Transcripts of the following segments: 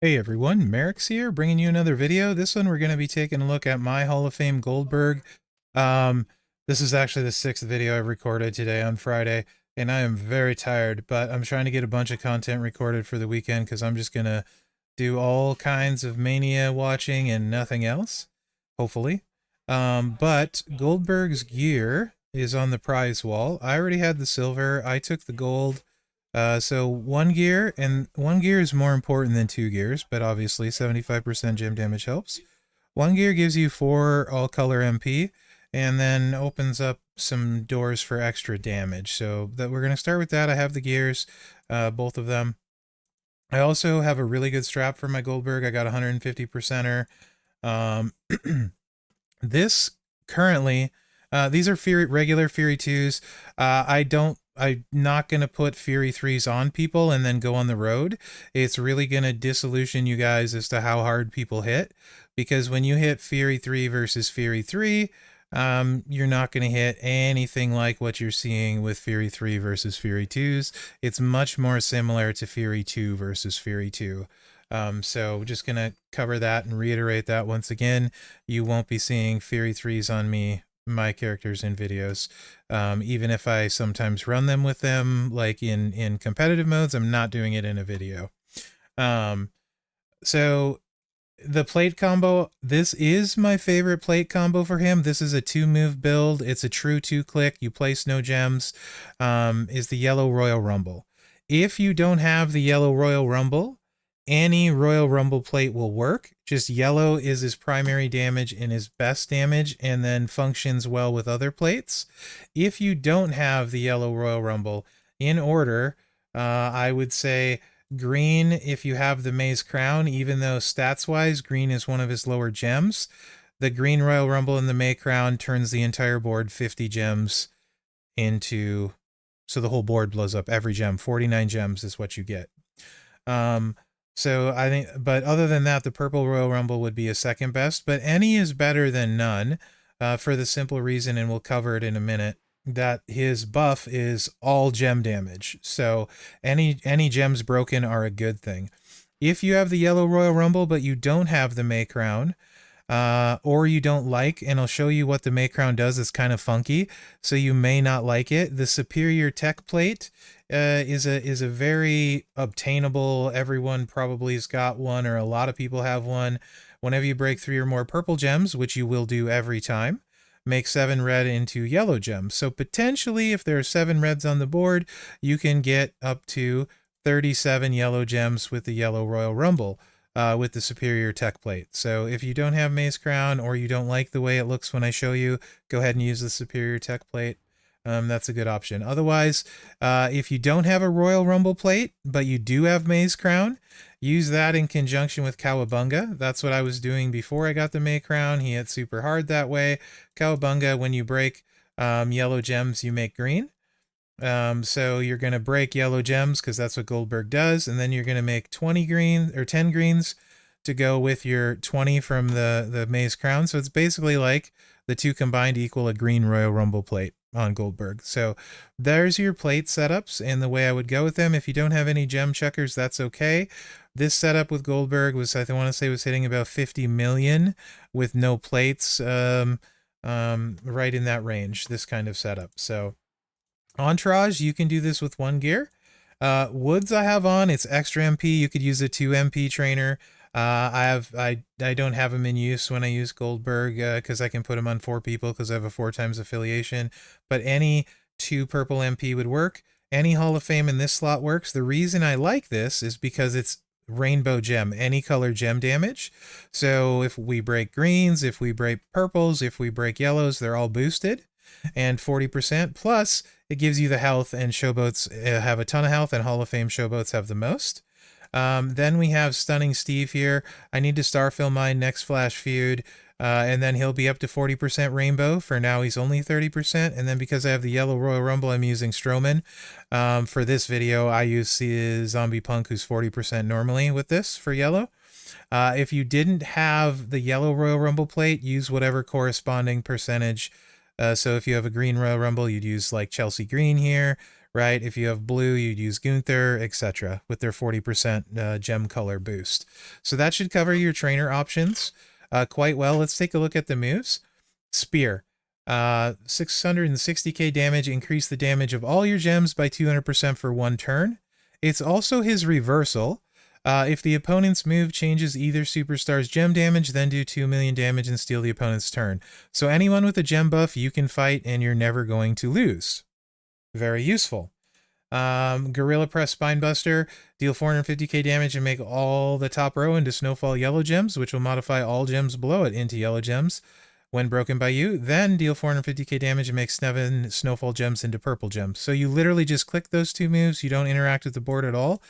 Hey everyone, Mherex here, bringing you another video. This one we're going to be taking a look at my Hall of Fame Goldberg. Um, this is actually the sixth video I've recorded today on Friday, and I am very tired, but I'm trying to get a bunch of content recorded for the weekend because I'm just going to do all kinds of Mania watching and nothing else, hopefully. But Goldberg's gear is on the prize wall. I already had the silver. I took the gold. So one gear, and one gear is more important than two gears, but obviously 75% gem damage helps. One gear gives you 4 all color MP, and then opens up some doors for extra damage. So that we're going to start with that. I have the gears, both of them. I also have a really good strap for my Goldberg. I got 150%er. Um, this currently, these are regular Fury 2s. I'm not going to put Fury 3s on people and then go on the road. It's really going to disillusion you guys as to how hard people hit. Because when you hit Fury 3 versus Fury 3, you're not going to hit anything like what you're seeing with Fury 3 versus Fury 2s. It's much more similar to Fury 2 versus Fury 2. So just going to cover that and reiterate that once again. You won't be seeing Fury 3s on my characters in videos. Even if I sometimes run them with them, like in competitive modes, I'm not doing it in a video. So the plate combo, this is my favorite plate combo for him. This is a 2-move build. It's a true 2-click. You place no gems. Is the yellow Royal Rumble. If you don't have the yellow Royal Rumble, any Royal Rumble plate will work. Just yellow is his primary damage and his best damage, and then functions well with other plates. If you don't have the yellow Royal Rumble, in order, I would say green if you have the Maze Crown, even though stats-wise, green is one of his lower gems. The green Royal Rumble and the May Crown turns the entire board 50 gems into... So the whole board blows up. Every gem. 49 gems is what you get. So I think, but other than that, the purple Royal Rumble would be a second best, but any is better than none, for the simple reason, and we'll cover it in a minute, that his buff is all gem damage. So any gems broken are a good thing. If you have the yellow Royal Rumble, but you don't have the May Crown, or you don't like, and I'll show you what the May Crown does. It's kind of funky, so you may not like it. The Superior Tech Plate is a very obtainable. Everyone probably has got one, or a lot of people have one. Whenever you break 3 or more purple gems, which you will do every time, make 7 red into yellow gems. So potentially, if there are 7 reds on the board, you can get up to 37 yellow gems with the yellow Royal Rumble. With the Superior Tech Plate. So if you don't have Maze Crown, or you don't like the way it looks when I show you, go ahead and use the Superior Tech Plate. That's a good option. Otherwise, if you don't have a Royal Rumble plate, but you do have Maze Crown, use that in conjunction with Cowabunga. That's what I was doing before I got the May Crown. He hit super hard that way. Cowabunga, when you break yellow gems, you make green. So you're going to break yellow gems because that's what Goldberg does, and then you're going to make 20 green or 10 greens to go with your 20 from the Maze Crown. So it's basically like the 2 combined equal a green Royal Rumble plate on Goldberg. So there's your plate setups and the way I would go with them. If you don't have any gem checkers, that's okay. This setup with Goldberg was, I want to say, was hitting about 50 million with no plates, right in that range, this kind of setup. So Entourage, you can do this with 1 gear. Woods I have on, it's extra MP. You could use a 2 MP trainer. I don't have them in use when I use Goldberg, because I can put them on 4 people because I have a 4 times affiliation. But any 2 purple MP would work. Any Hall of Fame in this slot works. The reason I like this is because it's rainbow gem, any color gem damage. So if we break greens, if we break purples, if we break yellows, they're all boosted. And 40%, plus it gives you the health, and showboats have a ton of health, and Hall of Fame showboats have the most. Then we have Stunning Steve here. I need to starfill mine next Flash Feud, and then he'll be up to 40% rainbow. For now, he's only 30%, and then because I have the yellow Royal Rumble, I'm using Strowman. For this video, I use Zombie Punk, who's 40% normally with this for yellow. If you didn't have the yellow Royal Rumble plate, use whatever corresponding percentage. So if you have a green Royal Rumble, you'd use like Chelsea Green here. right? If you have blue, you'd use Gunther, etc. with their 40% gem color boost. So that should cover your trainer options quite well. Let's take a look at the moves. Spear. 660k damage, increase the damage of all your gems by 200% for 1 turn. It's also his reversal. If the opponent's move changes either superstar's gem damage, then do 2 million damage and steal the opponent's turn. So anyone with a gem buff, you can fight and you're never going to lose. Very useful. Gorilla Press Spinebuster, deal 450k damage and make all the top row into Snowfall yellow gems, which will modify all gems below it into yellow gems when broken by you. Then deal 450k damage and make 7 Snowfall gems into purple gems. So you literally just click those 2 moves. You don't interact with the board at all.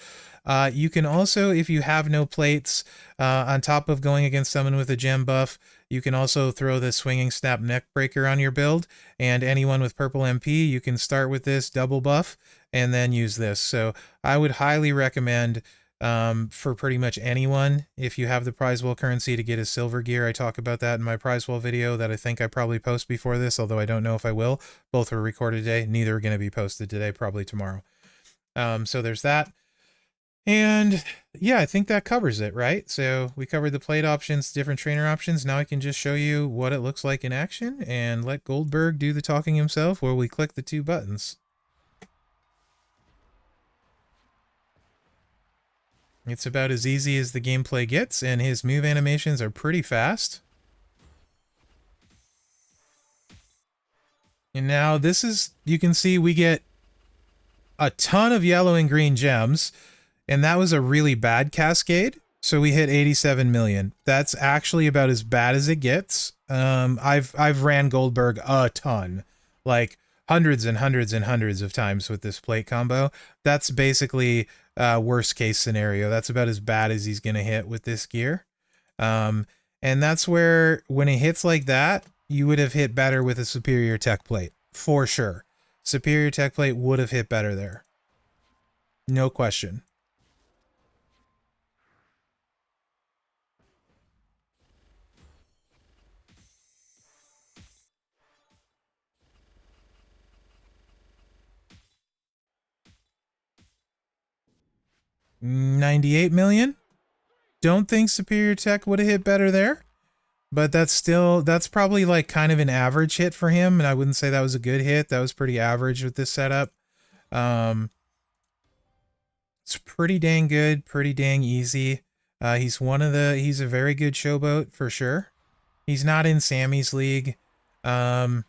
You can also, if you have no plates, on top of going against someone with a gem buff, you can also throw the Swinging Snap Neckbreaker on your build, and anyone with purple MP, you can start with this double buff and then use this. So I would highly recommend for pretty much anyone, if you have the prize wall currency, to get a silver gear. I talk about that in my prize wall video that I think I probably post before this, although I don't know if I will. Both were recorded today. Neither are going to be posted today, probably tomorrow. So there's that. And yeah, I think that covers it, right? So we covered the plate options, different trainer options. Now I can just show you what it looks like in action and let Goldberg do the talking himself, where we click the 2 buttons. It's about as easy as the gameplay gets, and his move animations are pretty fast. And now this is, you can see we get a ton of yellow and green gems. And that was a really bad cascade, so we hit 87 million. That's actually about as bad as it gets. I've ran Goldberg a ton, like hundreds and hundreds and hundreds of times with this plate combo. That's basically worst case scenario. That's about as bad as he's gonna hit with this gear. And that's where, when it hits like that, you would have hit better with a superior tech plate, for sure. Superior tech plate would have hit better there. No question. $98 million. Don't think superior tech would have hit better there, but that's probably like kind of an average hit for him, and I wouldn't say that was a good hit. That was pretty average with this setup. It's pretty dang good, pretty dang easy. He's a very good showboat for sure. He's not in Sammy's league. I'm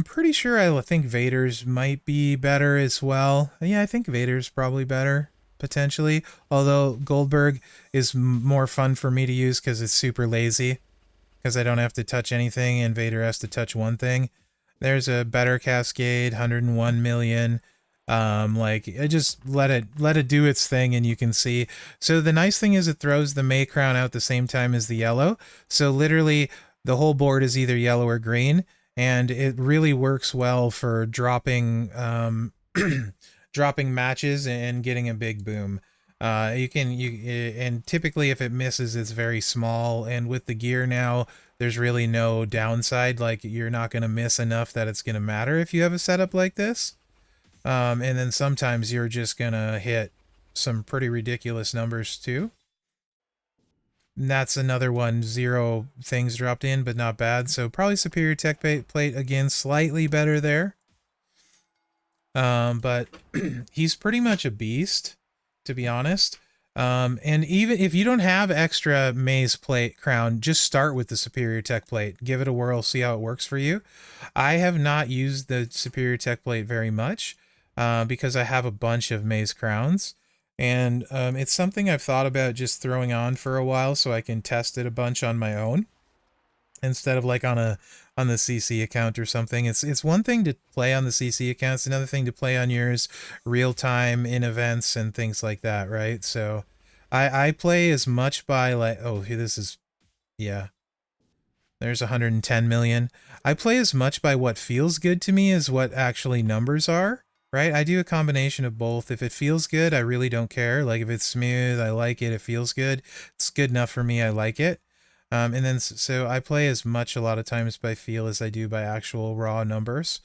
pretty sure I think Vader's might be better as well. Yeah, I think Vader's probably better, potentially. Although Goldberg is more fun for me to use because it's super lazy. Because I don't have to touch anything and Vader has to touch one thing. There's a better cascade, 101 million. Like, I just let it do its thing and you can see. So the nice thing is it throws the May crown out the same time as the yellow. So literally the whole board is either yellow or green. And it really works well for dropping dropping matches and getting a big boom. And typically if it misses, it's very small. And with the gear now, there's really no downside. Like, you're not going to miss enough that it's going to matter if you have a setup like this. And then sometimes you're just going to hit some pretty ridiculous numbers too. And that's another one, 0 things dropped in, but not bad. So probably superior tech plate, again, slightly better there. But he's pretty much a beast, to be honest. And even if you don't have extra Maze plate crown, just start with the superior tech plate. Give it a whirl, see how it works for you. I have not used the superior tech plate very much because I have a bunch of Maze crowns. And it's something I've thought about just throwing on for a while so I can test it a bunch on my own instead of like on the CC account or something. It's one thing to play on the CC account, it's another thing to play on yours real time in events and things like that, right? So I play as much by like, oh, this is, yeah, there's 110 million. I play as much by what feels good to me as what actually numbers are. Right? I do a combination of both. If it feels good, I really don't care. Like, if it's smooth, I like it. It feels good. It's good enough for me. I like it. And then, so I play as much a lot of times by feel as I do by actual raw numbers.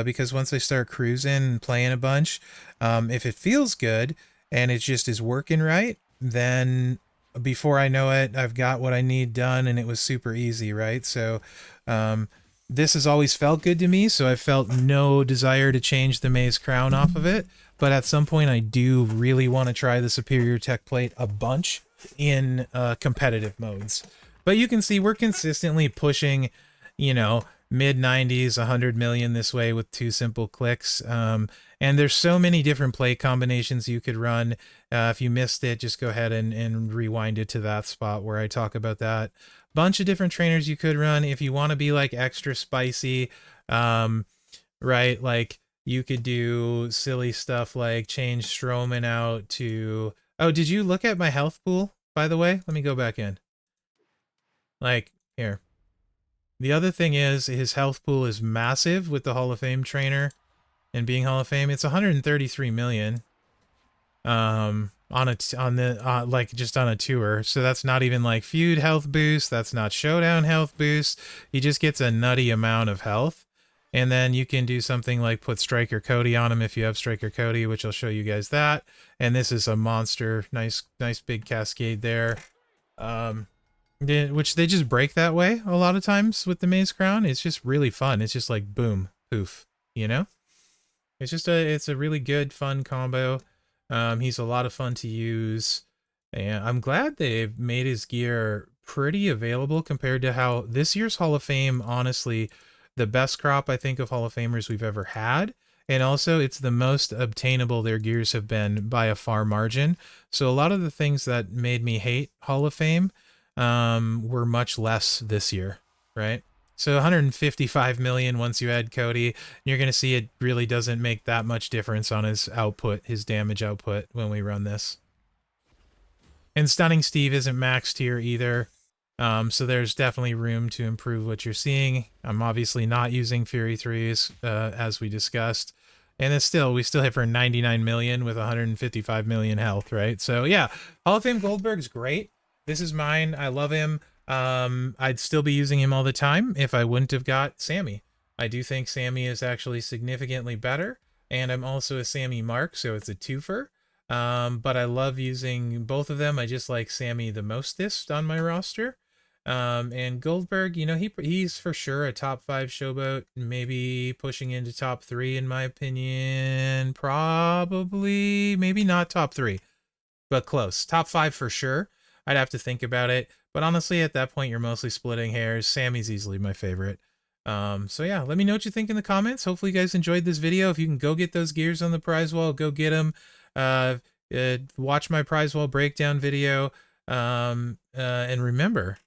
because once I start cruising and playing a bunch, if it feels good and it just is working right, then before I know it, I've got what I need done, and it was super easy, right? So this has always felt good to me, so I felt no desire to change the Maze crown off of it. But at some point, I do really want to try the Superior Tech Plate a bunch in competitive modes. But you can see we're consistently pushing, you know, mid 90s, 100 million this way with 2 simple clicks. And there's so many different plate combinations you could run. If you missed it, just go ahead and rewind it to that spot where I talk about that. Bunch of different trainers you could run if you want to be like extra spicy, right? Like you could do silly stuff like change Strowman out to... Oh, did you look at my health pool, by the way? Let me go back in. Like, here. The other thing is his health pool is massive with the Hall of Fame trainer and being Hall of Fame. It's 133 million like just on a tour. So that's not even like feud health boost. That's not showdown health boost. He just gets a nutty amount of health. And then you can do something like put Striker Cody on him if you have Striker Cody, which I'll show you guys that. And this is a monster. Nice big cascade there. Which they just break that way a lot of times with the Maze Crown. It's just really fun. It's just like boom, poof, you know? It's a really good, fun combo. He's a lot of fun to use. And I'm glad they've made his gear pretty available compared to how this year's Hall of Fame, honestly, the best crop, I think, of Hall of Famers we've ever had. And also, it's the most obtainable their gears have been by a far margin. So a lot of the things that made me hate Hall of Fame were much less this year, right? So 155 million once you add Cody. You're going to see it really doesn't make that much difference on his output, his damage output when we run this. And Stunning Steve isn't maxed here either. So there's definitely room to improve what you're seeing. I'm obviously not using Fury 3s, as we discussed. And it's still, we still hit for 99 million with 155 million health, right? So yeah, Hall of Fame Goldberg's great. This is mine. I love him. I'd still be using him all the time if I wouldn't have got Sammy. I do think Sammy is actually significantly better. And I'm also a Sammy Mark, so it's a twofer. But I love using both of them. I just like Sammy the mostest on my roster. And Goldberg, you know, he's for sure a top 5 showboat, maybe pushing into top 3 in my opinion. Probably, maybe not top 3, but close. Top 5 for sure. I'd have to think about it. But honestly, at that point, you're mostly splitting hairs. Sammy's easily my favorite. So yeah, let me know what you think in the comments. Hopefully you guys enjoyed this video. If you can go get those gears on the prize wall, go get them. Watch my prize wall breakdown video. And remember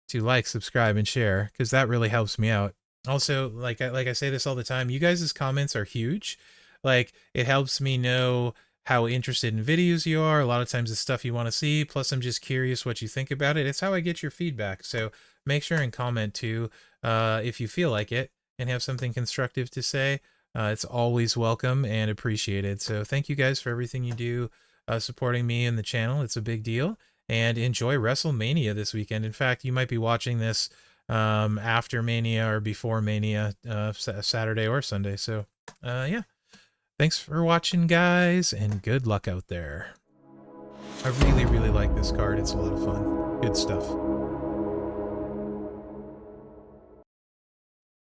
to like, subscribe, and share, because that really helps me out. Also, like I say this all the time, you guys' comments are huge. Like, it helps me know how interested in videos you are. A lot of times it's stuff you want to see. Plus, I'm just curious what you think about it. It's how I get your feedback. So make sure and comment too, if you feel like it and have something constructive to say. It's always welcome and appreciated. So thank you guys for everything you do, supporting me and the channel. It's a big deal. And enjoy WrestleMania this weekend. In fact, you might be watching this after Mania or before Mania, Saturday or Sunday. So yeah. Thanks for watching, guys, and good luck out there. I really, really like this card. It's a lot of fun. Good stuff.